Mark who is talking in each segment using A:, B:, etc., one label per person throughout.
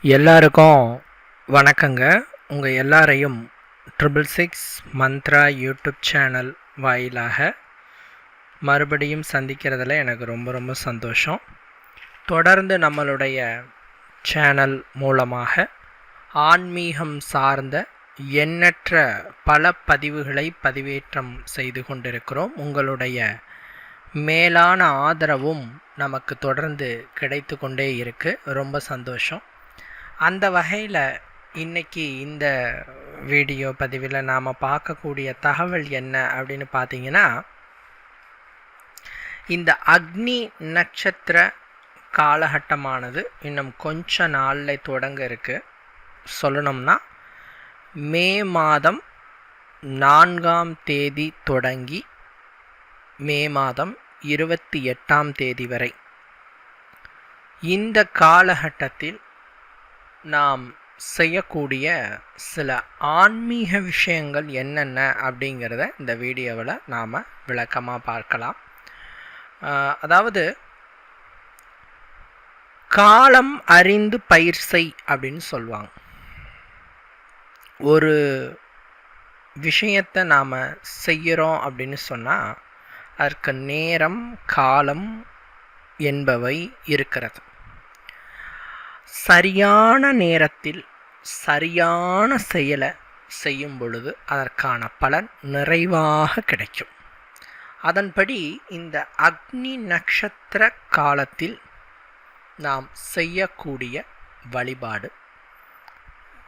A: எல்லாருக்கும் வணக்கங்க. உங்கள் எல்லாரையும் 666 மந்த்ரா யூடியூப் சேனல் வாயிலாக மறுபடியும் சந்திக்கிறதுல எனக்கு ரொம்ப ரொம்ப சந்தோஷம். தொடர்ந்து நம்மளுடைய சேனல் மூலமாக ஆன்மீகம் சார்ந்த எண்ணற்ற பல பதிவுகளை பதிவேற்றம் செய்து கொண்டிருக்கிறோம். உங்களுடைய மேலான ஆதரவும் நமக்கு தொடர்ந்து கிடைத்து கொண்டே இருக்குது. ரொம்ப சந்தோஷம். அந்த வகையில் இன்றைக்கி இந்த வீடியோ பதிவில் நாம் பார்க்கக்கூடிய தகவல் என்ன அப்படின்னு பார்த்தீங்கன்னா, இந்த அக்னி நட்சத்திர காலகட்டமானது இன்னும் கொஞ்ச நாளில் தொடங்க இருக்குது. சொல்லணும்னா மே மாதம் 4ஆம் தேதி தொடங்கி மே மாதம் 28ஆம் தேதி வரை இந்த காலகட்டத்தில் நாம் செய்யக்கூடிய சில ஆன்மீக விஷயங்கள் என்னென்ன அப்படிங்கிறத இந்த வீடியோவில் நாம் விளக்கமாக பார்க்கலாம். அதாவது காலம் அறிந்து பயிர் செய் அப்படின்னு சொல்லுவாங்க. ஒரு விஷயத்தை நாம் செய்கிறோம் அப்படின்னு சொன்னால் அதற்கு நேரம் காலம் என்பவை இருக்கிறது. சரியான நேரத்தில் சரியான செயலை செய்யும் பொழுது அதற்கான பலன் நிறைவாக கிடைக்கும். அதன்படி இந்த அக்னி நட்சத்திர காலத்தில் நாம் செய்யக்கூடிய வழிபாடு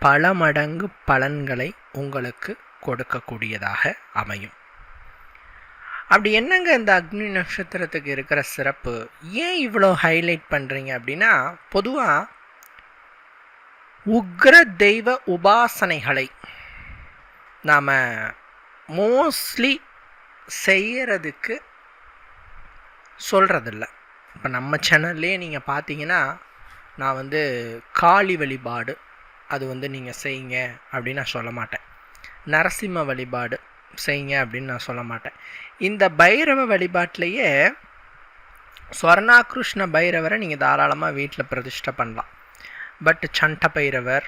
A: பல மடங்கு பலன்களை உங்களுக்கு கொடுக்கக்கூடியதாக அமையும். அப்படி என்னங்க இந்த அக்னி நட்சத்திரத்துக்கு இருக்கிற சிறப்பு? ஏன் இவ்வளோ ஹைலைட் பண்ணுறீங்க அப்படின்னா, பொதுவாக உக்ர தெய்வ உபாசனைகளை நாம் மோஸ்ட்லி செய்கிறதுக்கு சொல்கிறதில்ல. இப்போ நம்ம சேனல்லே நீங்கள் பார்த்தீங்கன்னா, நான் காளி வழிபாடு அது நீங்கள் செய்யுங்க அப்படின்னு நான் சொல்ல மாட்டேன். நரசிம்ம வழிபாடு செய்யுங்க அப்படின்னு நான் சொல்ல மாட்டேன். இந்த பைரவ வழிபாட்டிலேயே ஸ்வர்ணாகிருஷ்ண பைரவரை நீங்கள் தாராளமாக வீட்டில் பிரதிஷ்டை பண்ணலாம். பட் சண்ட பைரவர்,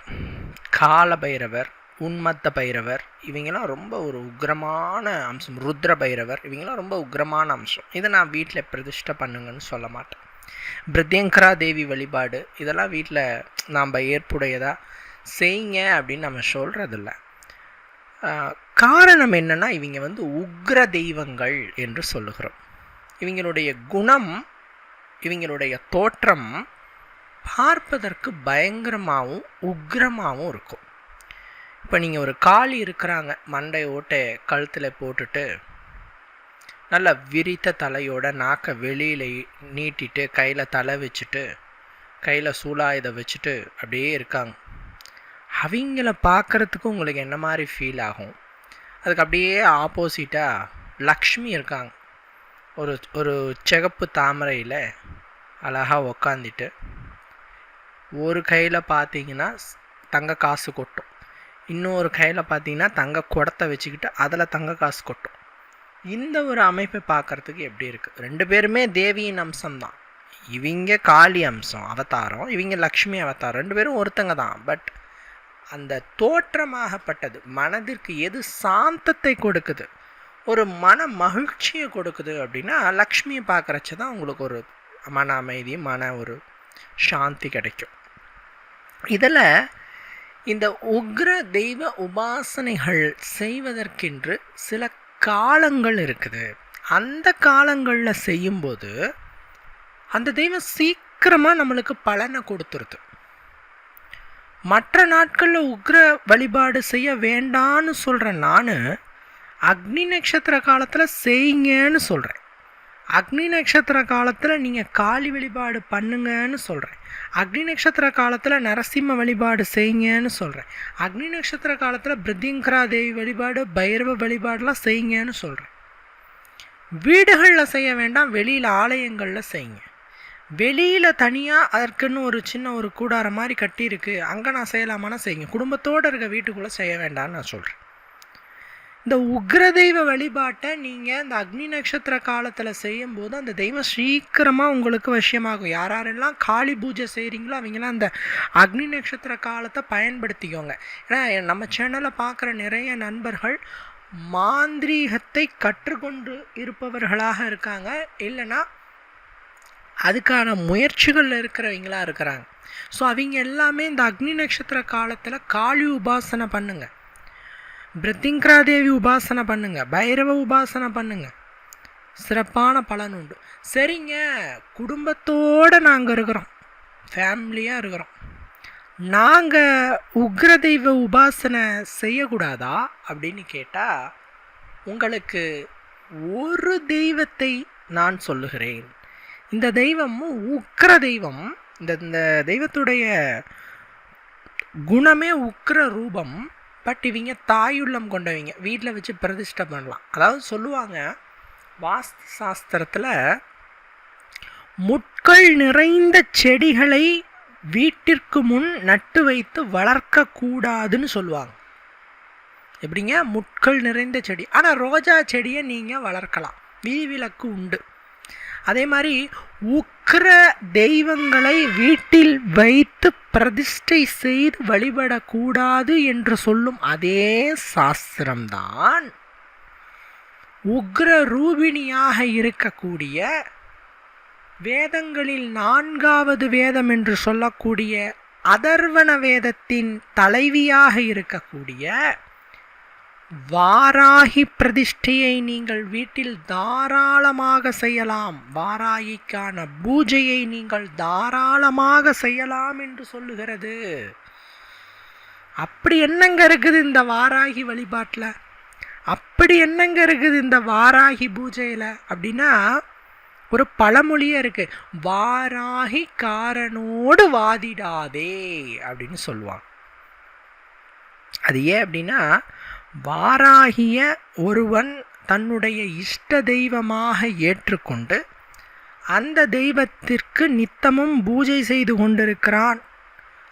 A: கால பைரவர், உன்மத்த பைரவர் இவங்கெல்லாம் ரொம்ப ஒரு உக்ரமான அம்சம். ருத்ர பைரவர் இவங்கெல்லாம் ரொம்ப உக்ரமான அம்சம். இதை நான் வீட்டில் பிரதிஷ்டை பண்ணுங்கன்னு சொல்ல மாட்டேன். பிரித்யங்கரா தேவி வழிபாடு இதெல்லாம் வீட்டில் நாம் ஏற்புடையதாக செய்யுங்க அப்படின்னு நம்ம சொல்கிறதில்ல. காரணம் என்னென்னா, இவங்க உக்ர தெய்வங்கள் என்று சொல்லுகிறோம். இவங்களுடைய குணம், இவங்களுடைய தோற்றம் பார்ப்பதற்கு பயங்கரமாகவும் உக்ரமாகவும் இருக்கும். இப்போ நீங்கள் ஒரு காளி இருக்கிறாங்க, மண்டை ஓட்டை கழுத்தில் போட்டுட்டு நல்லா விரித்த தலையோட நாக்கை வெளியில் நீட்டிட்டு கையில் தலை வச்சுட்டு கையில் சூலாயுதை வச்சுட்டு அப்படியே இருக்காங்க. அவங்கள பார்க்குறதுக்கு உங்களுக்கு என்ன மாதிரி ஃபீல் ஆகும்? அதுக்கு அப்படியே ஆப்போசிட்டாக லக்ஷ்மி இருக்காங்க. ஒரு சிகப்பு தாமரையில் அழகாக உக்காந்துட்டு ஒரு கையில் பார்த்தீங்கன்னா தங்க காசு கொட்டும், இன்னொரு கையில் பார்த்தீங்கன்னா தங்க குடத்தை வச்சுக்கிட்டு அதில் தங்க காசு கொட்டும். இந்த ஒரு அமைப்பை பார்க்குறதுக்கு எப்படி இருக்குது? ரெண்டு பேருமே தேவியின் அம்சம்தான். இவங்க காளி அம்சம் அவதாரம், இவங்க லக்ஷ்மி அவதாரம். ரெண்டு பேரும் ஒருத்தங்க தான். பட் அந்த தோற்றமாகப்பட்டது மனதிற்கு எது சாந்தத்தை கொடுக்குது, ஒரு மன மகிழ்ச்சியை கொடுக்குது அப்படின்னா லக்ஷ்மியை பார்க்குறச்ச தான் உங்களுக்கு ஒரு மன அமைதி, மன ஒரு சாந்தி கிடைக்கும். இதில் இந்த உக்ர தெய்வ உபாசனைகள் செய்வதற்கென்று சில காலங்கள் இருக்குது. அந்த காலங்களில் செய்யும்போது அந்த தெய்வம் சீக்கிரமாக நம்மளுக்கு பலனை கொடுத்துருது. மற்ற நாட்களில் உக்ர வழிபாடு செய்ய வேண்டான்னு சொல்கிறேன். நான் அக்னி நட்சத்திர காலத்தில் செய்யுங்கன்னு சொல்கிறேன். அக்னி நட்சத்திர காலத்தில் நீங்கள் காளி வழிபாடு பண்ணுங்கன்னு சொல்கிறேன். அக்னி நட்சத்திர காலத்தில் நரசிம்ம வழிபாடு செய்யுங்கன்னு சொல்கிறேன். அக்னி நட்சத்திர காலத்தில் பிரித்யங்கரா தேவி வழிபாடு, பைரவ வழிபாடெலாம் செய்யுங்கன்னு சொல்கிறேன். வீடுகளில் செய்ய வேண்டாம், வெளியில் ஆலயங்களில் செய்யுங்க. வெளியில் தனியாக அதற்குன்னு ஒரு சின்ன ஒரு கூடாரம் மாதிரி கட்டியிருக்கு, அங்கே நான் செய்யலாமான்னா செய்யுங்க. குடும்பத்தோடு இருக்க வீட்டுக்குள்ளே செய்ய வேண்டாம்னு நான் சொல்கிறேன். இந்த உக்ரதெய்வ வழிபாட்டை நீங்கள் இந்த அக்னி நட்சத்திர காலத்தில் செய்யும்போது அந்த தெய்வம் சீக்கிரமாக உங்களுக்கு வசியமாகும். யாரெல்லாம் காளி பூஜை செய்கிறீங்களோ அவங்களாம் அந்த அக்னி நட்சத்திர காலத்தை பயன்படுத்திக்கோங்க. ஏன்னா நம்ம சேனலை பார்க்குற நிறைய நண்பர்கள் மாந்திரீகத்தை கற்றுக்கொண்டு இருப்பவர்களாக இருக்காங்க, இல்லைன்னா அதுக்கான முயற்சிகளில் இருக்கிறவங்களாக இருக்கிறாங்க. ஸோ அவங்க எல்லாமே இந்த அக்னி நட்சத்திர காலத்தில் காளி உபாசனை பண்ணுங்கள், பிரித்திங்காதேவி உபாசனை பண்ணுங்கள், பைரவ உபாசனை பண்ணுங்கள், சிறப்பான பலன் உண்டு. சரிங்க, குடும்பத்தோடு நாங்கள் இருக்கிறோம், ஃபேமிலியாக இருக்கிறோம், நாங்கள் உக்ரதெய்வ உபாசனை செய்யக்கூடாதா அப்படின்னு கேட்டால், உங்களுக்கு ஒரு தெய்வத்தை நான் சொல்லுகிறேன். இந்த தெய்வமும் உக்ர தெய்வம். இந்த தெய்வத்துடைய குணமே உக்ர ரூபம். பட் இவங்க தாயுள்ளம் கொண்டவங்க, வீட்டில் வச்சு பிரதிஷ்டை பண்ணலாம். அதாவது சொல்லுவாங்க, வாஸ்து சாஸ்திரத்தில் முட்கள் நிறைந்த செடிகளை வீட்டிற்கு முன் நட்டு வைத்து வளர்க்கக்கூடாதுன்னு சொல்லுவாங்க. எப்படிங்க? முட்கள் நிறைந்த செடி. ஆனால் ரோஜா செடியை நீங்கள் வளர்க்கலாம், விதிவிலக்கு உண்டு. அதே மாதிரி உக்ர தெய்வங்களை வீட்டில் வைத்து பிரதிஷ்டை செய்து வழிபடக்கூடாது என்று சொல்லும் அதே சாஸ்திரம்தான் உக்ர ரூபிணியாக இருக்கக்கூடிய, வேதங்களில் 4வது வேதம் என்று சொல்லக்கூடிய அதர்வண வேதத்தின் தலைவியாக இருக்கக்கூடிய வாராகி பிரதிஷ்டையை நீங்கள் வீட்டில் தாராளமாக செய்யலாம். வாராகிக்கான பூஜையை நீங்கள் தாராளமாக செய்யலாம் என்று சொல்லுகிறது. அப்படி என்னங்க இருக்குது இந்த வாராகி வழிபாட்டில்? அப்படி என்னங்க இருக்குது இந்த வாராகி பூஜையில் அப்படின்னா, ஒரு பழமொழியே இருக்கு, வாராகி காரனோடு வாதிடாதே அப்படின்னு சொல்லுவாங்க. அது ஏன் அப்படின்னா, வாராகிய ஒருவன் தன்னுடைய இஷ்ட தெய்வமாக ஏற்றுக்கொண்டு அந்த தெய்வத்திற்கு நித்தமும் பூஜை செய்து கொண்டிருக்கிறான்,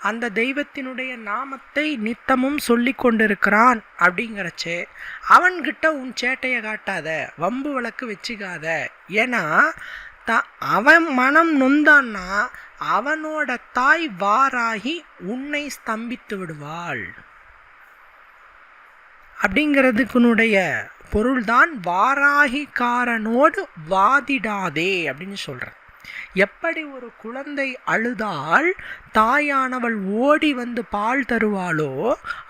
A: அந்த தெய்வத்தினுடைய நாமத்தை நித்தமும் சொல்லி கொண்டிருக்கிறான். அப்படிங்கிறச்சே அவன்கிட்ட உன் சேட்டையை காட்டாத, வம்பு வழக்கு வச்சுக்காத. ஏன்னா அவன் மனம் நொந்தான்னா அவனோட தாய் வாராகி உன்னை ஸ்தம்பித்து விடுவாள். அப்படிங்கிறதுக்குனுடைய பொருள்தான் வாராகிக்காரனோடு வாதிடாதே அப்படின்னு சொல்கிறேன். எப்படி ஒரு குழந்தை அழுதால் தாயானவள் ஓடி வந்து பால் தருவாளோ,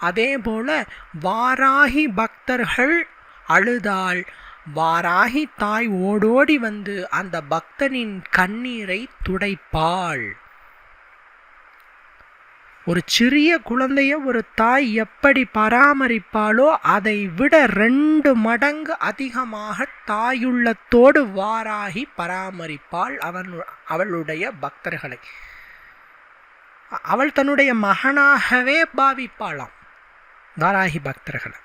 A: அதே போல வாராகி பக்தர்கள் அழுதால் வாராகி தாய் ஓடோடி வந்து அந்த பக்தனின் கண்ணீரை துடைப்பாள். ஒரு சிறிய குழந்தைய ஒரு தாய் எப்படி பராமரிப்பாளோ அதை விட 2 மடங்கு அதிகமாக தாயுள்ளத்தோடு வாராகி பராமரிப்பாள் அவளுடைய பக்தர்களை. அவள் தன்னுடைய மகனாகவே பாவிப்பாளாம் வாராகி பக்தர்களை.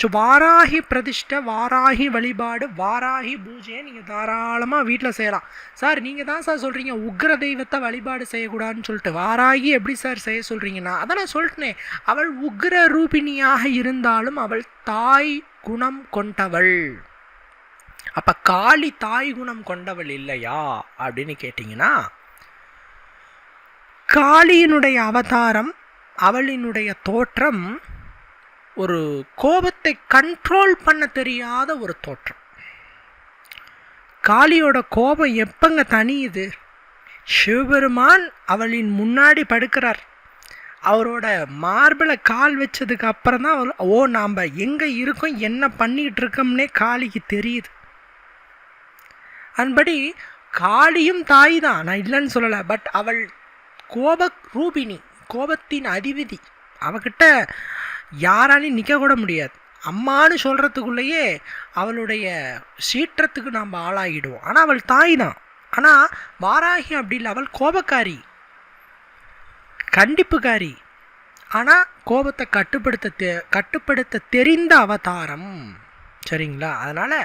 A: ஸோ வாராகி பிரதிஷ்டை, வாராகி வழிபாடு, வாராகி பூஜையை நீங்கள் தாராளமாக வீட்டில் செய்யலாம். சார் நீங்கள் தான் சார் சொல்கிறீங்க உக்ர தெய்வத்தை வழிபாடு செய்யக்கூடாதுன்னு சொல்லிட்டு, வாராகி எப்படி சார் செய்ய சொல்கிறீங்கன்னா, அதான் நான் சொல்லிட்டேனே, அவள் உக்ர ரூபிணியாக இருந்தாலும் அவள் தாய் குணம் கொண்டவள். அப்போ காளி தாய் குணம் கொண்டவள் இல்லையா அப்படின்னு கேட்டிங்கன்னா, காளியினுடைய அவதாரம், அவளினுடைய தோற்றம் ஒரு கோபத்தை கண்ட்ரோல் பண்ண தெரியாத ஒரு தோற்றம். காளியோட கோபம் எப்பங்க தனியுது? சிவபெருமான் அவளின் முன்னாடி படுக்கிறார். அவரோட மார்பில் கால் வச்சதுக்கு அப்புறம் தான் நாம் எங்கே இருக்கோம், என்ன பண்ணிக்கிட்டு இருக்கோம்னே காளிக்கு தெரியுது. அதன்படி காளியும் தாய் தான், நான் இல்லைன்னு சொல்லலை. பட் அவள் கோப ரூபிணி, கோபத்தின் அதிபதி. அவகிட்ட யாராலையும் நிற்க கூட முடியாது. அம்மானு சொல்கிறதுக்குள்ளேயே அவளுடைய சீற்றத்துக்கு நாம் ஆளாகிடுவோம். ஆனால் அவள் தாய் தான். ஆனால் வாராகி அப்படி இல்லை, அவள் கோபக்காரி, கண்டிப்புக்காரி. ஆனால் கோபத்தை கட்டுப்படுத்த தெரிந்த அவதாரம். சரிங்களா? அதனால்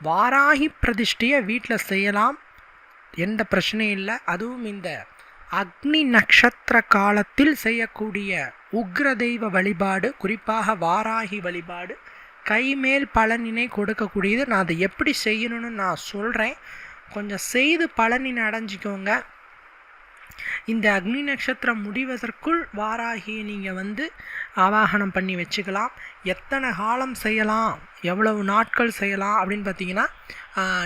A: வாராகி பிரதிஷ்டையை வீட்டில் செய்யலாம், எந்த பிரச்சனையும் இல்லை. அதுவும் இந்த அக்னி நட்சத்திர காலத்தில் செய்யக்கூடிய உக்ர தெய்வ வழிபாடு, குறிப்பாக வாராகி வழிபாடு கைமேல் பலனினை கொடுக்கக்கூடியது. நான் அதை எப்படி செய்யணும்னு நான் சொல்கிறேன், கொஞ்சம் செய்து பலனினை அடைஞ்சிக்கோங்க. இந்த அக்னி நட்சத்திரம் முடிவதற்குள் வாராகியை நீங்கள் ஆவாகனம் பண்ணி வச்சுக்கலாம். எத்தனை காலம் செய்யலாம், எவ்வளவு நாட்கள் செய்யலாம் அப்படின்னு பார்த்தீங்கன்னா,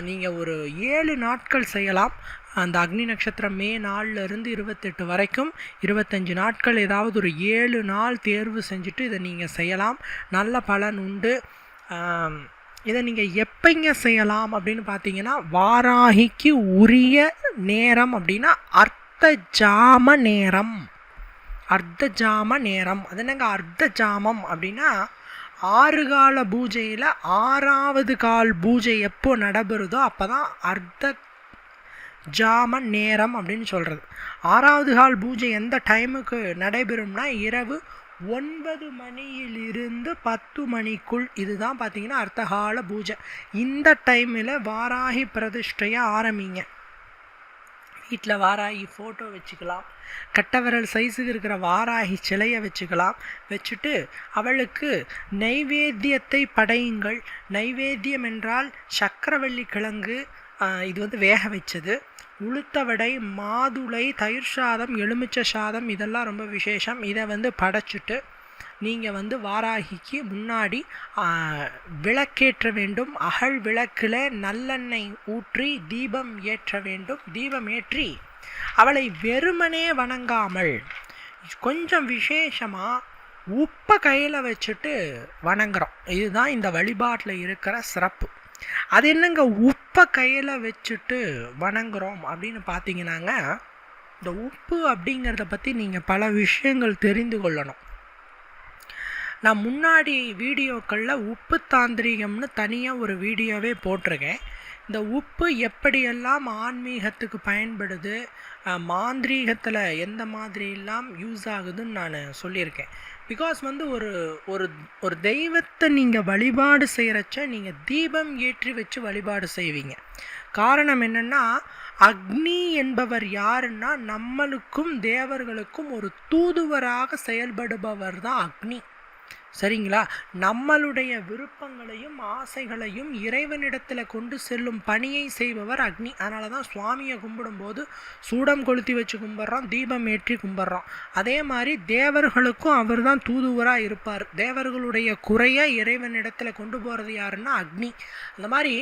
A: நீங்கள் ஒரு 7 நாட்கள் செய்யலாம். அந்த அக்னி நட்சத்திரம் மே 4லேருந்து 28 வரைக்கும் 25 நாட்கள், ஏதாவது ஒரு 7 நாள் தேர்வு செஞ்சுட்டு இதை நீங்கள் செய்யலாம். நல்ல பலன் உண்டு. இதை நீங்கள் எப்பங்க செய்யலாம் அப்படின்னு பார்த்தீங்கன்னா, வாராகிக்கு உரிய நேரம் அப்படின்னா அர்த்த ஜாம நேரம். அர்த்த ஜாம நேரம் அது என்னங்க அர்த்த ஜாமம் அப்படின்னா, 6 கால பூஜையில் 6வது கால் பூஜை எப்போ நடைபெறுதோ அப்போ தான் அர்த்த ஜாம நேரம் அப்படின்னு சொல்கிறது. 6வது கால் பூஜை எந்த டைமுக்கு நடைபெறும்னா இரவு 9 மணியிலிருந்து 10 மணிக்குள். இதுதான் பார்த்தீங்கன்னா அர்த்தகால பூஜை. இந்த டைமில் வாராகி பிரதிஷ்டையை ஆரம்பிங்க. வீட்டில் வாராகி ஃபோட்டோ வச்சுக்கலாம், கட்டவிரல் சைஸுக்கு இருக்கிற வாராகி சிலையை வச்சுக்கலாம். வச்சுட்டு அவளுக்கு நைவேத்தியத்தை படையுங்கள். நைவேத்தியம் என்றால் சக்கரவள்ளி கிழங்கு, இது வேக வச்சது, உளுத்தவடை, மாதுளை, தயிர் சாதம், எலுமிச்சை சாதம், இதெல்லாம் ரொம்ப விசேஷம். இதை படைச்சிட்டு நீங்கள் வாராகிக்கு முன்னாடி விளக்கேற்ற வேண்டும். அகல் விளக்கில் நல்லெண்ணெய் ஊற்றி தீபம் ஏற்ற வேண்டும். தீபம் ஏற்றி அவளை வெறுமனே வணங்காமல் கொஞ்சம் விசேஷமாக உப்பை கையில் வச்சுட்டு வணங்குறோம். இதுதான் இந்த வழிபாட்டில் இருக்கிற சிறப்பு. அது என்னங்க உப்பை கையில் வச்சுட்டு வணங்குறோம் அப்படின்னு பார்த்தீங்கன்னாங்க, இந்த உப்பு அப்படிங்கிறத பற்றி நீங்கள் பல விஷயங்கள் தெரிந்து கொள்ளணும். நான் முன்னாடி வீடியோக்களில் உப்பு தாந்திரிகம்னு தனியாக ஒரு வீடியோவே போட்டிருக்கேன். இந்த உப்பு எப்படியெல்லாம் ஆன்மீகத்துக்கு பயன்படுது, மாந்திரீகத்தில் எந்த மாதிரிலாம் யூஸ் ஆகுதுன்னு நான் சொல்லியிருக்கேன். பிகாஸ் ஒரு தெய்வத்தை நீங்கள் வழிபாடு செய்கிறச்ச நீங்கள் தீபம் ஏற்றி வச்சு வழிபாடு செய்வீங்க. காரணம் என்னென்னா, அக்னி என்பவர் யாருன்னா நம்மளுக்கும் தேவர்களுக்கும் ஒரு தூதுவராக செயல்படுபவர் தான் அக்னி. சரிங்களா? நம்மளுடைய விருப்பங்களையும் ஆசைகளையும் இறைவனிடத்தில் கொண்டு செல்லும் பணியை செய்பவர் அக்னி. அதனால தான் சுவாமியை கும்பிடும்போது சூடம் கொளுத்தி வச்சு கும்பிட்றோம், தீபம் ஏற்றி கும்பிட்றோம். அதே மாதிரி தேவர்களுக்கும் அவர் தான் தூதுவராக இருப்பார். தேவர்களுடைய குறையை இறைவனிடத்தில் கொண்டு போகிறது யாருன்னா அக்னி. அந்த மாதிரி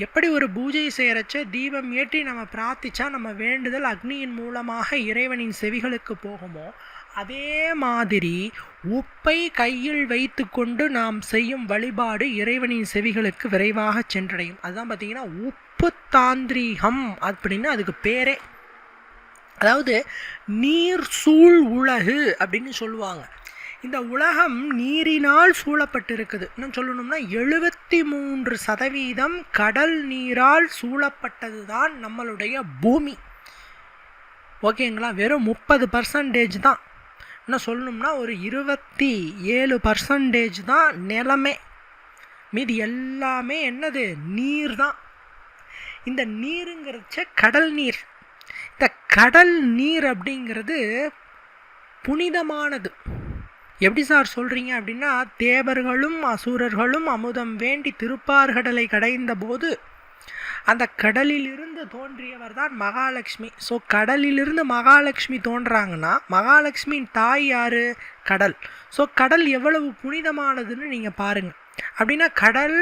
A: எப்படி ஒரு பூஜை செய்கிறச்ச தீபம் ஏற்றி நம்ம பிரார்த்திச்சா நம்ம வேண்டுதல் அக்னியின் மூலமாக இறைவனின் செவிகளுக்கு போகுமோ, அதே மாதிரி உப்பை கையில் வைத்து கொண்டு நாம் செய்யும் வழிபாடு இறைவனின் செவிகளுக்கு விரைவாக சென்றடையும். அதுதான் பார்த்தீங்கன்னா உப்பு தாந்திரீகம் அப்படின்னு அதுக்கு பேரே. அதாவது நீர் சூழ் உலகு அப்படின்னு சொல்லுவாங்க. இந்த உலகம் நீரினால் சூழப்பட்டிருக்குது. இன்னும் சொல்லணும்னா 73% கடல் நீரால் சூழப்பட்டது தான் நம்மளுடைய பூமி. ஓகேங்களா? வெறும் 30% தான். இன்னும் சொல்லணும்னா ஒரு 27% தான் நிலமே. மீதி எல்லாமே என்னது? நீர் தான். இந்த நீருங்கிறச்ச கடல் நீர். இந்த கடல் நீர் அப்படிங்கிறது புனிதமானது. எப்படி சார் சொல்கிறீங்க அப்படின்னா, தேவர்களும் அசுரர்களும் அமுதம் வேண்டி திருப்பார்கடலை கடைந்த போது அந்த கடலிலிருந்து தோன்றியவர் தான் மகாலட்சுமி. ஸோ கடலிலிருந்து மகாலட்சுமி தோன்றாங்கன்னா மகாலட்சுமியின் தாய் யார்? கடல். ஸோ கடல் எவ்வளவு புனிதமானதுன்னு நீங்கள் பாருங்கள். அப்படின்னா கடல்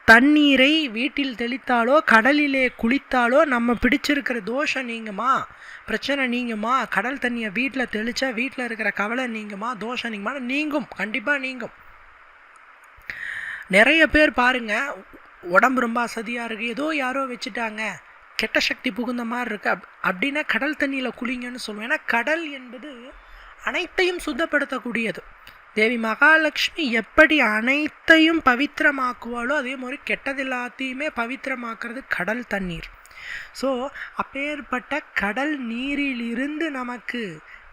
A: தண்ணீரை வீட்டில் தெளித்தாலோ கடலிலே குளித்தாலோ நம்ம பிடிச்சிருக்கிற தோஷம் நீங்குமா, பிரச்சனை நீங்குமா? கடல் தண்ணியை வீட்டில் தெளித்தா வீட்டில் இருக்கிற கவலை நீங்குமா, தோஷம் நீங்குமா? நீங்கும், கண்டிப்பாக நீங்கும். நிறைய பேர் பாருங்கள், உடம்பு ரொம்ப அசதியாக இருக்குது, ஏதோ யாரோ வச்சுட்டாங்க, கெட்ட சக்தி புகுந்த மாதிரி இருக்குது அப்படின்னா கடல் தண்ணியில் குளிங்கன்னு சொல்லுவோம். ஏன்னா கடல் என்பது அனைத்தையும் சுத்தப்படுத்தக்கூடியது. தேவி மகாலட்சுமி எப்படி அனைத்தையும் பவித்திரமாக்குவாளோ அதே மாதிரி கெட்டது எல்லாத்தையுமே பவித்திரமாக்குறது கடல் தண்ணீர். ஸோ அப்பேற்பட்ட கடல் நீரிலிருந்து நமக்கு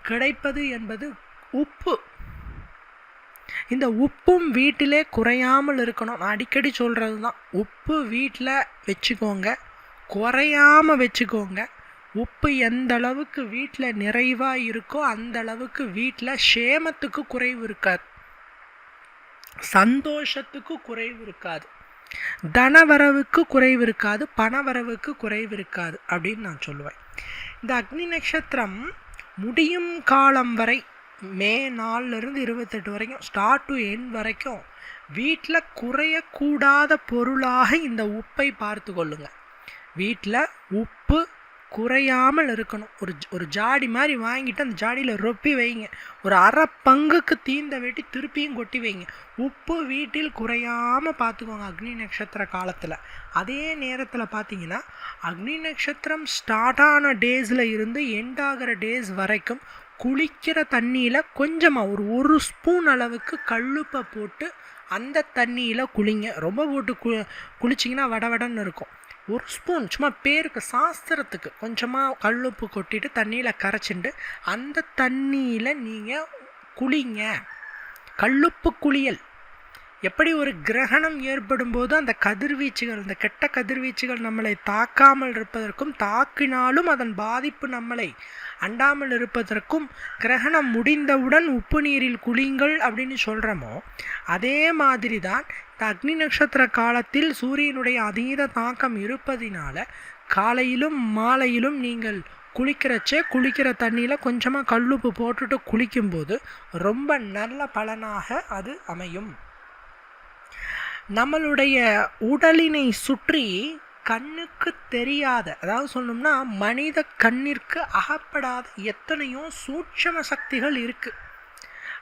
A: கிடைப்பது என்பது உப்பு. இந்த உப்பும் வீட்டிலே குறையாமல் இருக்கணும். நான் அடிக்கடி சொல்கிறது தான், உப்பு வீட்டில் வச்சுக்கோங்க, குறையாமல் வச்சுக்கோங்க. உப்பு எந்த அளவுக்கு வீட்டில் நிறைவாக இருக்கோ அந்த அளவுக்கு வீட்டில் சேமத்துக்கு குறைவு இருக்காது. சந்தோஷத்துக்கு குறைவு இருக்காது, தனவரவுக்கு குறைவு இருக்காது, பணவரவுக்கு குறைவு இருக்காது அப்படின்னு நான் சொல்லுவேன். இந்த அக்னி நட்சத்திரம் முடியும் காலம் வரை, மே 4லேருந்து 28 வரைக்கும், ஸ்டார்ட் டு எண்ட் வரைக்கும் வீட்டில் குறையக்கூடாத பொருளாக இந்த உப்பை பார்த்து கொள்ளுங்க. வீட்டில் உப்பு குறையாமல் இருக்கணும். ஒரு ஜாடி மாதிரி வாங்கிட்டு அந்த ஜாடியில் ரொப்பி வைங்க. ஒரு அரை பங்குக்கு தீந்த வெட்டி திருப்பியும் கொட்டி வைங்க. உப்பு வீட்டில் குறையாமல் பார்த்துக்கோங்க அக்னி நட்சத்திர காலத்தில். அதே நேரத்தில் பார்த்தீங்கன்னா அக்னி நட்சத்திரம் ஸ்டார்ட் ஆன டேஸில் இருந்து எண்ட் ஆகிற டேஸ் வரைக்கும் குளிக்கிற தண்ணியில் கொஞ்சமாக ஒரு ஸ்பூன் அளவுக்கு கல்லுப்பை போட்டு அந்த தண்ணியில் குளிங்க. ரொம்ப போட்டு குளிச்சிங்கன்னா வடவடன்னு இருக்கும். ஒரு ஸ்பூன் சும்மா பேருக்கு, சாஸ்திரத்துக்கு கொஞ்சமாக கல்லுப்பு கொட்டிட்டு தண்ணியில் கரைச்சிட்டு அந்த தண்ணியில் நீங்கள் குளிங்க. கல்லுப்பு குளியல். எப்படி ஒரு கிரகணம் ஏற்படும் போது அந்த கதிர்வீச்சுகள், அந்த கெட்ட கதிர்வீச்சுகள் நம்மளை தாக்காமல் இருப்பதற்கும், தாக்கினாலும் அதன் பாதிப்பு நம்மளை அண்டாமல் இருப்பதற்கும் கிரகணம் முடிந்தவுடன் உப்பு நீரில் குளிங்கள் அப்படின்னு சொல்கிறோமோ, அதே மாதிரி தான் இந்த அக்னி நட்சத்திர காலத்தில் சூரியனுடைய அதீத தாக்கம் இருப்பதினால காலையிலும் மாலையிலும் நீங்கள் குளிக்கிற தண்ணியில் கொஞ்சமாக கல்லுப்பு போட்டுட்டு குளிக்கும்போது ரொம்ப நல்ல பலனாக அது அமையும். நம்மளுடைய உடலினை சுற்றி கண்ணுக்கு தெரியாத, அதாவது சொல்லணும்னா மனித கண்ணிற்கு அகப்படாத எத்தனையோ சூட்சம சக்திகள் இருக்குது.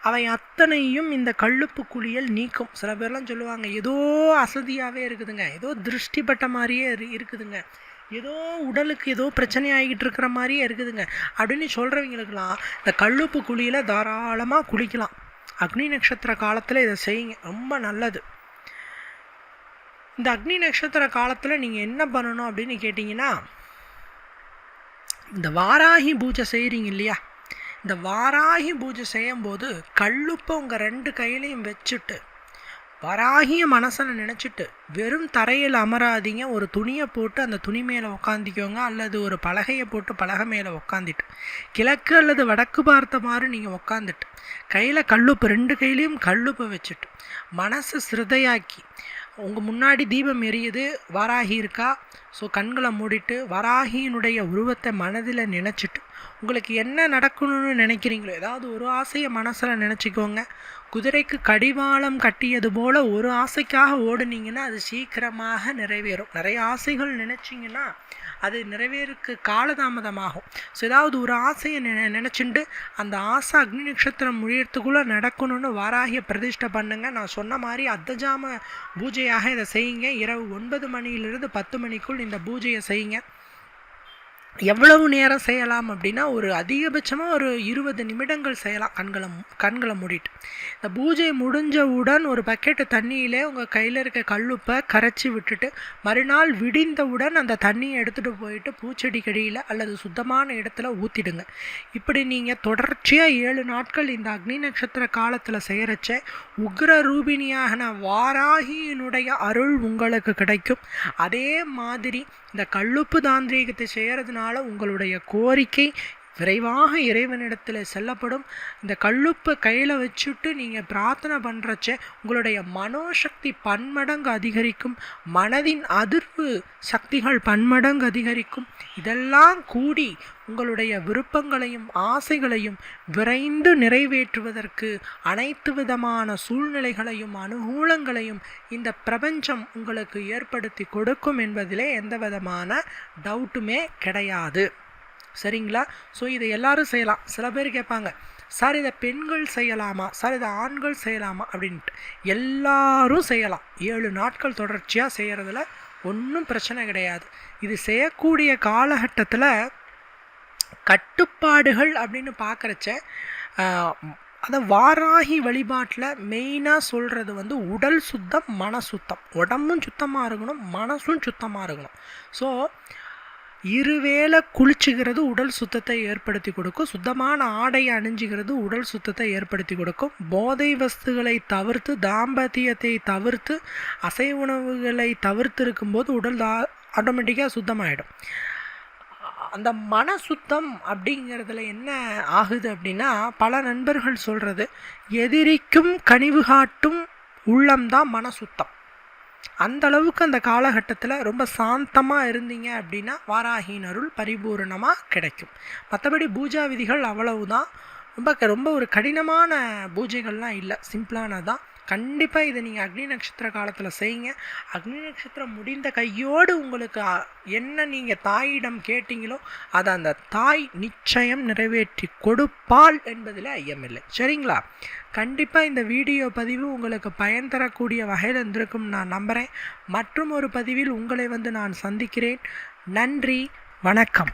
A: அவை அத்தனையும் இந்த கல்லுப்பு குளியல் நீக்கும். சில பேர்லாம் சொல்லுவாங்க, ஏதோ அசதியாகவே இருக்குதுங்க, ஏதோ திருஷ்டிப்பட்ட மாதிரியே இருக்குதுங்க, ஏதோ உடலுக்கு ஏதோ பிரச்சனை ஆகிட்டு இருக்கிற மாதிரியே இருக்குதுங்க அப்படின்னு சொல்கிறவங்களுக்கெல்லாம் இந்த கல்லுப்பு குளியில் தாராளமாக குளிக்கலாம். அக்னி நட்சத்திர காலத்தில் இதை செய்யுங்க, ரொம்ப நல்லது. இந்த அக்னி நட்சத்திர காலத்தில் நீங்கள் என்ன பண்ணணும் அப்படின்னு கேட்டிங்கன்னா, இந்த வாராகி பூஜை செய்கிறீங்க இல்லையா, இந்த வாராகி பூஜை செய்யும்போது கல்லுப்பை உங்கள் 2 கையிலையும் வச்சுட்டு வராகிய மனசில் நினச்சிட்டு வெறும் தரையில் அமராதிங்க. ஒரு துணியை போட்டு அந்த துணி மேலே உக்காந்திக்கோங்க, அல்லது ஒரு பலகையை போட்டு பலகை மேலே உக்காந்துட்டு கிழக்கு அல்லது வடக்கு பார்த்த மாதிரி நீங்கள் உக்காந்துட்டு கையில் கல்லுப்பு, 2 கையிலையும் கல்லுப்பை வச்சுட்டு மனசு சிரதையாக்கி, உங்கள் முன்னாடி தீபம் எரியுது, வாராகி இருக்கா, ஸோ கண்களை மூடிட்டு வராகியினுடைய உருவத்தை மனதில் நினச்சிட்டு உங்களுக்கு என்ன நடக்கணும்னு நினைக்கிறீங்களோ, ஏதாவது ஒரு ஆசையை மனசில் நினச்சிக்கோங்க. குதிரைக்கு கடிவாளம் கட்டியது போல் ஒரு ஆசைக்காக ஓடுனீங்கன்னா அது சீக்கிரமாக நிறைவேறும். நிறைய ஆசைகள் நினச்சிங்கன்னா அது நிறைவேறக்கு காலதாமதமாகும். ஸோ ஏதாவது ஒரு ஆசையை நினச்சிட்டு அந்த ஆசை அக்னி நட்சத்திரம் முடியறதுக்குள்ளே நடக்கணும்னு வாராகிய பிரதிஷ்டை பண்ணுங்க. நான் சொன்ன மாதிரி அர்த்தஜாம பூஜையாக இதை செய்யுங்க. இரவு 9 மணியிலிருந்து 10 மணிக்குள் இந்த பூஜையை செய்யுங்க. எவ்வளவு நேரம் செய்யலாம் அப்படின்னா, ஒரு அதிகபட்சமாக ஒரு 20 நிமிடங்கள் செய்யலாம் கண்களை மூடிட்டு. இந்த பூஜை முடிஞ்சவுடன் ஒரு பக்கெட்டு தண்ணியிலே உங்கள் கையில் இருக்க கல்லுப்பை கரைச்சி விட்டுட்டு மறுநாள் விடிந்தவுடன் அந்த தண்ணியை எடுத்துகிட்டு போயிட்டு பூச்செடி கடியில் அல்லது சுத்தமான இடத்துல ஊற்றிடுங்க. இப்படி நீங்கள் தொடர்ச்சியாக 7 நாட்கள் இந்த அக்னி நட்சத்திர காலத்தில் செய்கிறச்ச உக்ர ரூபிணியான வாராகியினுடைய அருள் உங்களுக்கு கிடைக்கும். அதே மாதிரி இந்த கல்லுப்பு தாந்திரீகத்தை செய்கிறதுனால உங்களுடைய கோரிக்கை விரைவாக இறைவனிடத்தில் செல்லப்படும். இந்த கல்லுப்பை கையில் வச்சுட்டு நீங்கள் பிரார்த்தனை பண்ணுறச்ச உங்களுடைய மனோசக்தி பன்மடங்கு அதிகரிக்கும், மனதின் அதிர்வு சக்திகள் பன்மடங்கு அதிகரிக்கும். இதெல்லாம் கூடி உங்களுடைய விருப்பங்களையும் ஆசைகளையும் விரைந்து நிறைவேற்றுவதற்கு அனைத்து விதமான சூழ்நிலைகளையும் அனுகூலங்களையும் இந்த பிரபஞ்சம் உங்களுக்கு ஏற்படுத்தி கொடுக்கும் என்பதிலே எந்த விதமான டவுட்டுமே கிடையாது. சரிங்களா? ஸோ இதை எல்லாரும் செய்யலாம். சில பேர் கேட்பாங்க, சார் இதை பெண்கள் செய்யலாமா, சார் இதை ஆண்கள் செய்யலாமா அப்படின்ட்டு. எல்லாரும் செய்யலாம். 7 நாட்கள் தொடர்ச்சியாக செய்கிறதுல ஒன்றும் பிரச்சனை கிடையாது. இது செய்யக்கூடிய காலகட்டத்தில் கட்டுப்பாடுகள் அப்படின்னு பார்க்குறச்ச அந்த வாராகி வழிபாட்டில் மெயினாக சொல்கிறது உடல் சுத்தம், மன சுத்தம். உடம்பும் சுத்தமாக இருக்கணும், மனசும் சுத்தமாக இருக்கணும். ஸோ இருவேளை குளிச்சுக்கிறது உடல் சுத்தத்தை ஏற்படுத்தி கொடுக்கும். சுத்தமான ஆடை அணிஞ்சுக்கிறது உடல் சுத்தத்தை ஏற்படுத்தி கொடுக்கும். போதை வஸ்துகளை தவிர்த்து, தாம்பத்தியத்தை தவிர்த்து, அசை உணவுகளை தவிர்த்து இருக்கும்போது உடல் ஆட்டோமேட்டிக்காக சுத்தமாகிடும். அந்த மன சுத்தம் அப்படிங்கிறதுல என்ன ஆகுது அப்படின்னா, பல நண்பர்கள் சொல்கிறது, எதிரிக்கும் கனிவு காட்டும் உள்ளம்தான் மன சுத்தம். அந்த அளவுக்கு அந்த காலகட்டத்தில் ரொம்ப சாந்தமாக இருந்தீங்க அப்படின்னா வாராகியின் அருள் பரிபூரணமாக கிடைக்கும். மற்றபடி பூஜா விதிகள் அவ்வளவுதான். ரொம்ப ஒரு கடினமான பூஜைகள்லாம் இல்லை, சிம்பிளானதான். கண்டிப்பாக இதை நீங்கள் அக்னி நட்சத்திர காலத்தில் செய்யுங்க. அக்னி நட்சத்திரம் முடிந்த கையோடு உங்களுக்கு என்ன நீங்கள் தாயிடம் கேட்டீங்களோ அதை அந்த தாய் நிச்சயம் நிறைவேற்றி கொடுப்பாள் என்பதில் ஐயமில்லை. சரிங்களா? கண்டிப்பாக இந்த வீடியோ பதிவு உங்களுக்கு பயன் தரக்கூடிய வகையில் இருந்திருக்கும் நான் நம்புகிறேன். மற்றும் ஒரு பதிவில் உங்களை நான் சந்திக்கிறேன். நன்றி, வணக்கம்.